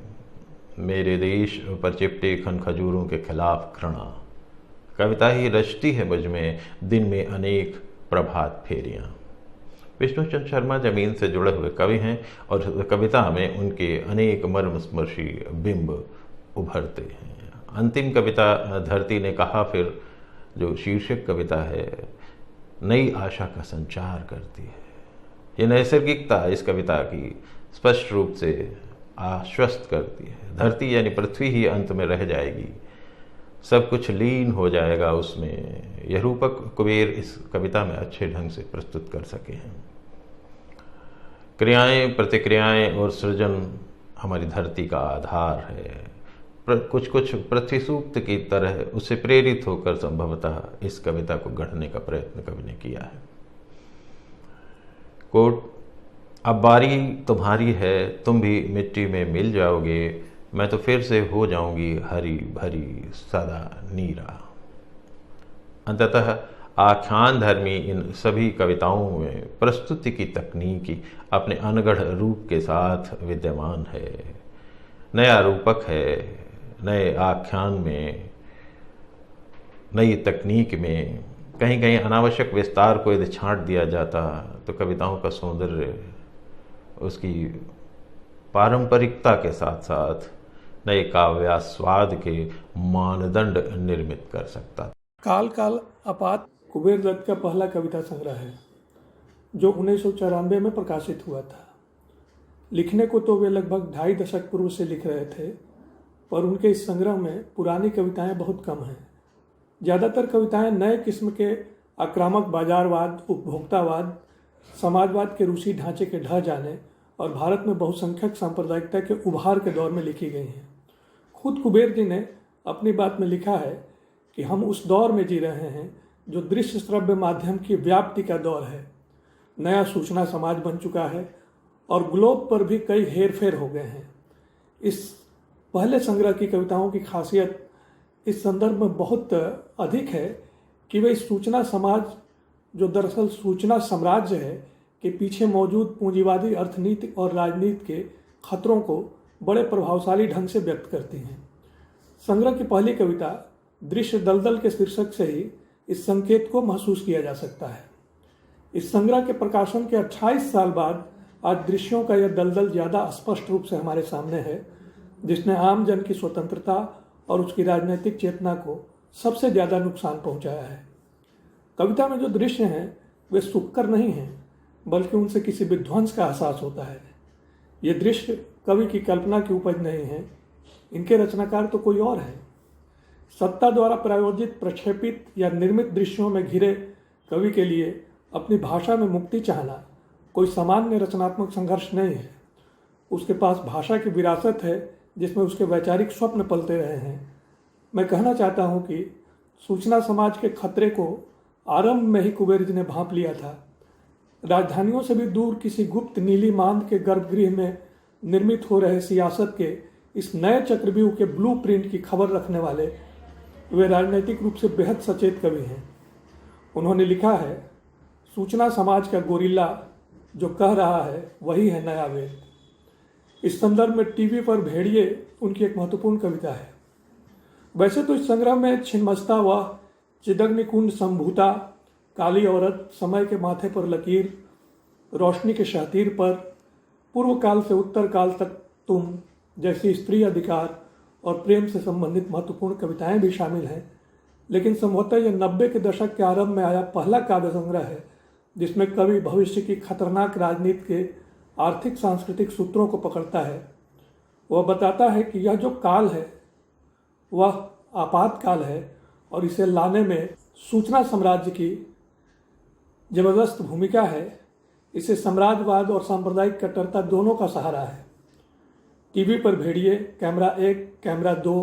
मेरे देश पर चिपटे खन खजूरों के खिलाफ घृणा। कविता ही रचती है मुझ में दिन में अनेक प्रभात फेरियां। विष्णुचंद्र शर्मा जमीन से जुड़े हुए कवि हैं और कविता में उनके अनेक मर्मस्पर्शी बिंब उभरते हैं। अंतिम कविता धरती ने कहा फिर, जो शीर्षक कविता है, नई आशा का संचार करती है। ये नैसर्गिकता इस कविता की स्पष्ट रूप से आश्वस्त करती है। धरती यानी पृथ्वी ही अंत में रह जाएगी, सब कुछ लीन हो जाएगा उसमें। यह रूपक कुबेर इस कविता में अच्छे ढंग से प्रस्तुत कर सके हैं। क्रियाएं, प्रतिक्रियाएं और सृजन हमारी धरती का आधार है। कुछ कुछ पृथ्वी सूक्त की तरह उससे प्रेरित होकर संभवतः इस कविता को गढ़ने का प्रयत्न कवि ने किया है। कोट, अब बारी तुम्हारी है, तुम भी मिट्टी में मिल जाओगे, मैं तो फिर से हो जाऊंगी हरी भरी सदा नीरा। अंततः आख्यान धर्मी इन सभी कविताओं में प्रस्तुति की तकनीकी अपने अनगढ़ रूप के साथ विद्यमान है। नया रूपक है। नए आख्यान में, नई तकनीक में कहीं कहीं अनावश्यक विस्तार को यदि छांट दिया जाता तो कविताओं का सौंदर्य उसकी पारंपरिकता के साथ साथ नए काव्यास्वाद के मानदंड निर्मित कर सकता। काल काल अपात कुबेर दत्त का पहला कविता संग्रह है, जो 1994 में प्रकाशित हुआ था। लिखने को तो वे लगभग 2.5 दशक पूर्व से लिख रहे थे, पर उनके इस संग्रह में पुरानी कविताएं बहुत कम हैं। ज़्यादातर कविताएं नए किस्म के आक्रामक बाजारवाद, उपभोक्तावाद, समाजवाद के रूसी ढांचे के ढह जाने और भारत में बहुसंख्यक सांप्रदायिकता के उभार के दौर में लिखी गई हैं। खुद कुबेर जी ने अपनी बात में लिखा है कि हम उस दौर में जी रहे हैं जो दृश्य श्रव्य माध्यम की व्याप्ति का दौर है। नया सूचना समाज बन चुका है और ग्लोब पर भी कई हेरफेर हो गए हैं। इस पहले संग्रह की कविताओं की खासियत इस संदर्भ में बहुत अधिक है कि वे इस सूचना समाज, जो दरअसल सूचना साम्राज्य है, के पीछे मौजूद पूंजीवादी अर्थनीति और राजनीति के खतरों को बड़े प्रभावशाली ढंग से व्यक्त करती हैं। संग्रह की पहली कविता दृश्य दलदल के शीर्षक से ही इस संकेत को महसूस किया जा सकता है। इस संग्रह के प्रकाशन के 28 साल बाद आज दृश्यों का यह दलदल ज़्यादा स्पष्ट रूप से हमारे सामने है, जिसने आम जन की स्वतंत्रता और उसकी राजनीतिक चेतना को सबसे ज़्यादा नुकसान पहुंचाया है। कविता में जो दृश्य हैं वे सुखकर नहीं हैं, बल्कि उनसे किसी विध्वंस का एहसास होता है। ये दृश्य कवि की कल्पना की उपज नहीं है, इनके रचनाकार तो कोई और है। सत्ता द्वारा प्रायोजित, प्रक्षेपित या निर्मित दृश्यों में घिरे कवि के लिए अपनी भाषा में मुक्ति चाहना कोई सामान्य रचनात्मक संघर्ष नहीं है। उसके पास भाषा की विरासत है जिसमें उसके वैचारिक स्वप्न पलते रहे हैं। मैं कहना चाहता हूँ कि सूचना समाज के खतरे को आरंभ में ही कुबेर जी ने भांप लिया था। राजधानियों से भी दूर किसी गुप्त नीली मांद के गर्भगृह में निर्मित हो रहे सियासत के इस नए चक्रव्यूह के ब्लूप्रिंट की खबर रखने वाले वे राजनीतिक रूप से बेहद सचेत कवि हैं। उन्होंने लिखा है, सूचना समाज का गोरिल्ला जो कह रहा है वही है नया वेद। इस संदर्भ में टीवी पर भेड़िए उनकी एक महत्वपूर्ण कविता है। वैसे तो इस संग्रह में छिन्नमस्ता व चिदग्निकुंड संभूता, काली औरत, समय के माथे पर लकीर, रोशनी के शहतीर पर, पूर्व काल से उत्तर काल तक तुम जैसी स्त्री अधिकार और प्रेम से संबंधित महत्वपूर्ण कविताएं भी शामिल हैं। लेकिन संभवतः यह 90 के दशक के आरंभ में आया पहला काव्य संग्रह है जिसमें कवि भविष्य की खतरनाक राजनीति के आर्थिक सांस्कृतिक सूत्रों को पकड़ता है। वह बताता है कि यह जो काल है वह आपातकाल है और इसे लाने में सूचना साम्राज्य की जबरदस्त भूमिका है। इसे साम्राज्यवाद और सांप्रदायिक कट्टरता दोनों का सहारा है। टीवी पर भेड़िए, कैमरा 1, कैमरा 2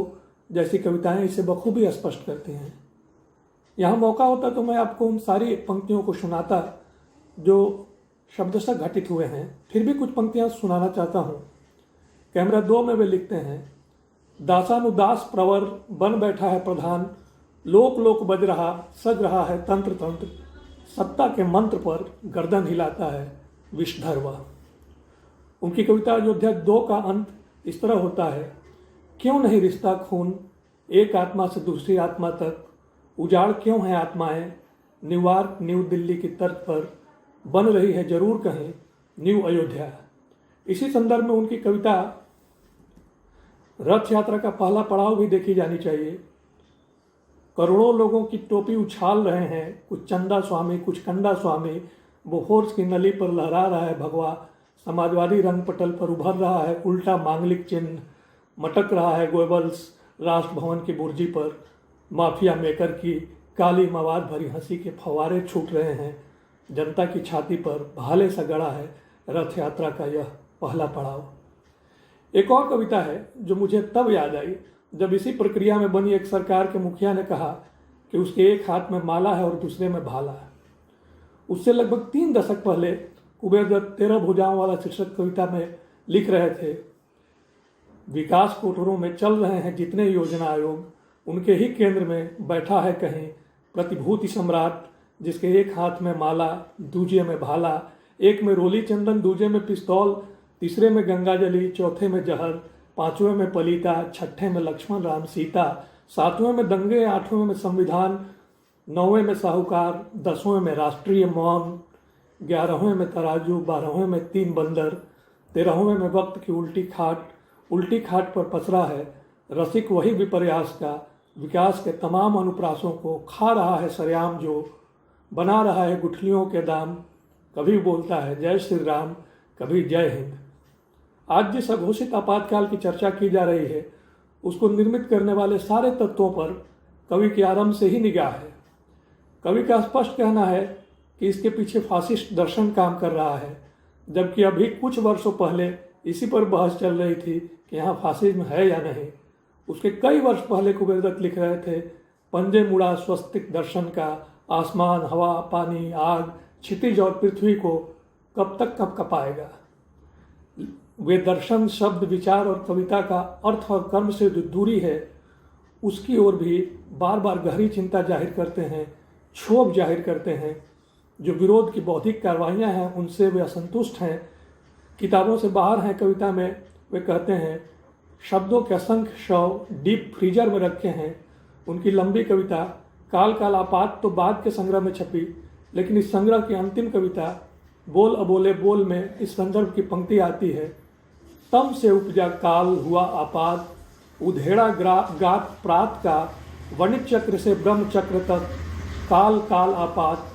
जैसी कविताएं इसे बखूबी स्पष्ट करती हैं। यहाँ मौका होता तो मैं आपको उन सारी पंक्तियों को सुनाता जो शब्दशः घटित हुए हैं, फिर भी कुछ पंक्तियाँ सुनाना चाहता हूँ। कैमरा 2 में वे लिखते हैं, दासानुदास प्रवर बन बैठा है प्रधान, लोक लोक बज रहा, सज रहा है तंत्र तंत्र, सत्ता के मंत्र पर गर्दन हिलाता है विषधर वह। उनकी कविता अयोध्या 2 का अंत इस तरह होता है, क्यों नहीं रिश्ता खून एक आत्मा से दूसरी आत्मा तक, उजाड़ क्यों है आत्माएं न्यूयॉर्क न्यू दिल्ली की तर्ज पर, बन रही है जरूर कहीं न्यू अयोध्या। इसी संदर्भ में उनकी कविता रथ यात्रा का पहला पड़ाव भी देखी जानी चाहिए। करोड़ों लोगों की टोपी उछाल रहे हैं, कुछ चंदा स्वामी कुछ कंडा स्वामी, वो होर्स की नली पर लहरा रहा है भगवा, समाजवादी रंग पटल पर उभर रहा है उल्टा मांगलिक चिन्ह, मटक रहा है गोएबल्स राष्ट्र भवन की बुर्जी पर, माफिया मेकर की काली मवाद भरी हंसी के फव्वारे छूट रहे हैं, जनता की छाती पर भाले सा गड़ा है रथ यात्रा का यह पहला पड़ाव। एक और कविता है जो मुझे तब याद आई जब इसी प्रक्रिया में बनी एक सरकार के मुखिया ने कहा कि उसके एक हाथ में माला है और दूसरे में भाला है। उससे लगभग 3 दशक पहले कुबेर दत्त 13 भुजाओं वाला शीर्षक कविता में लिख रहे थे, विकास कोटरों में चल रहे हैं जितने योजना आयोग, उनके ही केंद्र में बैठा है कहीं प्रतिभूति सम्राट, जिसके एक हाथ में माला दूजे में भाला, एक में रोली चंदन दूजे में पिस्तौल, तीसरे में गंगाजली, चौथे में जहर, पांचवें में पलीता, छठे में लक्ष्मण राम सीता, सातवें में दंगे, आठवें में संविधान, 9वें में साहूकार, 10वें में राष्ट्रीय मौन, 11वें में तराजू, 12वें में 3 बंदर, 13वें में वक्त की उल्टी खाट पर पसरा है रसिक वही विपर्यास का, विकास के तमाम अनुप्रासों को खा रहा है सरेआम जो, बना रहा है गुठलियों के दाम, कभी बोलता है जय श्री राम, कभी जय हिंद। आज जिस अघोषित आपातकाल की चर्चा की जा रही है उसको निर्मित करने वाले सारे तत्वों पर कवि के आरंभ से ही निगाह है। कवि का स्पष्ट कहना है कि इसके पीछे फासिस्ट दर्शन काम कर रहा है, जबकि अभी कुछ वर्षों पहले इसी पर बहस चल रही थी कि यहाँ फासिज्म है या नहीं। उसके कई वर्ष पहले कुबेर दत्त लिख रहे थे, पंजे मुड़ा स्वस्तिक दर्शन का, आसमान हवा पानी आग क्षितिज और पृथ्वी को कब तक कब कपाएगा। वे दर्शन शब्द विचार और कविता का अर्थ और कर्म से जो दूरी है उसकी ओर भी बार बार गहरी चिंता जाहिर करते हैं, क्षोभ जाहिर करते हैं। जो विरोध की बौद्धिक कार्रवाइयाँ हैं उनसे वे असंतुष्ट हैं, किताबों से बाहर हैं। कविता में वे कहते हैं, शब्दों के असंख्य शव डीप फ्रीजर में रखे हैं। उनकी लंबी कविता काल काल आपात तो बाद के संग्रह में छपी, लेकिन इस संग्रह की अंतिम कविता बोल अबोले बोल में इस संदर्भ की पंक्ति आती है, तम से उपजा काल हुआ आपात, उधेड़ा गात प्रात का, वणिक चक्र से ब्रह्म चक्र तक, काल काल आपात,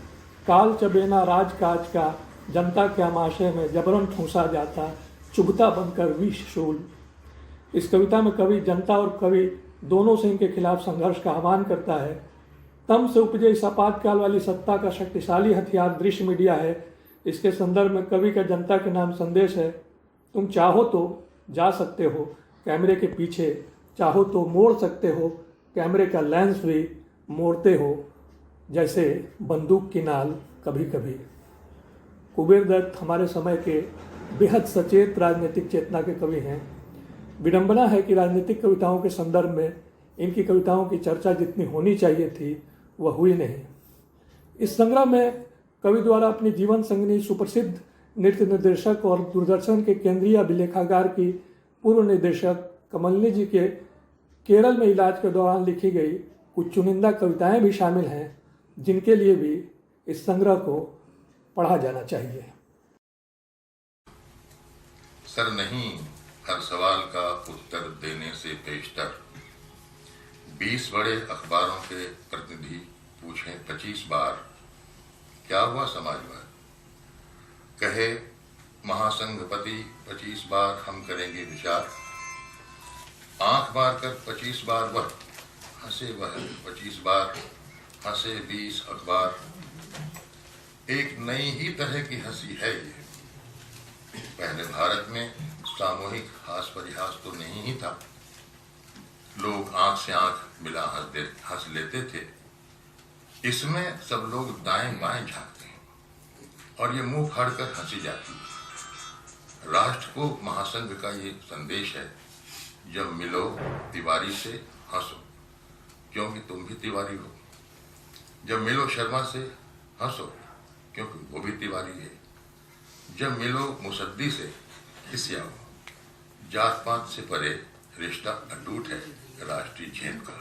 काल चबेना राजकाज का, जनता के आमाशय में जबरन ठूंसा जाता, चुभता बनकर विष शूल। इस कविता में कवि जनता और कवि दोनों से इनके खिलाफ संघर्ष का आह्वान करता है। तम से उपजे इस आपातकाल वाली सत्ता का शक्तिशाली हथियार दृश्य मीडिया है। इसके संदर्भ में कवि का जनता के नाम संदेश है, तुम चाहो तो जा सकते हो कैमरे के पीछे, चाहो तो मोड़ सकते हो कैमरे का लेंस भी मोड़ते हो जैसे बंदूक की नाल कभी कभी। कुबेर दत्त हमारे समय के बेहद सचेत राजनीतिक चेतना के कवि हैं। विडंबना है कि राजनीतिक कविताओं के संदर्भ में इनकी कविताओं की चर्चा जितनी होनी चाहिए थी वह हुई नहीं। इस संग्रह में कवि द्वारा अपनी जीवन संगिनी सुप्रसिद्ध नृत्य निर्देशक और दूरदर्शन के केंद्रीय अभिलेखागार की पूर्व निदेशक कमलिनी जी के केरल में इलाज के दौरान लिखी गई कुछ चुनिंदा कविताएं भी शामिल हैं, जिनके लिए भी इस संग्रह को पढ़ा जाना चाहिए। सर नहीं हर सवाल का उत्तर देने से पेशतर 20 बड़े अखबारों के प्रतिनिधि पूछें 25 बार क्या हुआ समाजवाद, कहे महासंघपति 25 बार हम करेंगे विचार, आंख मार कर 25 बार वह हंसे, वह 25 बार हंसे 20 अखबार। एक नई ही तरह की हंसी है ये। पहले भारत में सामूहिक हास परिहास तो नहीं ही था। लोग आंख से आंख मिला हंस लेते थे। इसमें सब लोग दाएं बाएं झांकते हैं और ये मुंह फाड़कर हंसी जाती है। राष्ट्र को महासंघ का ये संदेश है, जब मिलो तिवारी से हंसो क्योंकि तुम भी तिवारी हो। जब मिलो शर्मा से हंसो क्योंकि वो भी तिवारी है। जब मिलो मुसद्दी से खिसियाओ, जात पात से परे रिश्ता अटूट है राष्ट्रीय झेम का।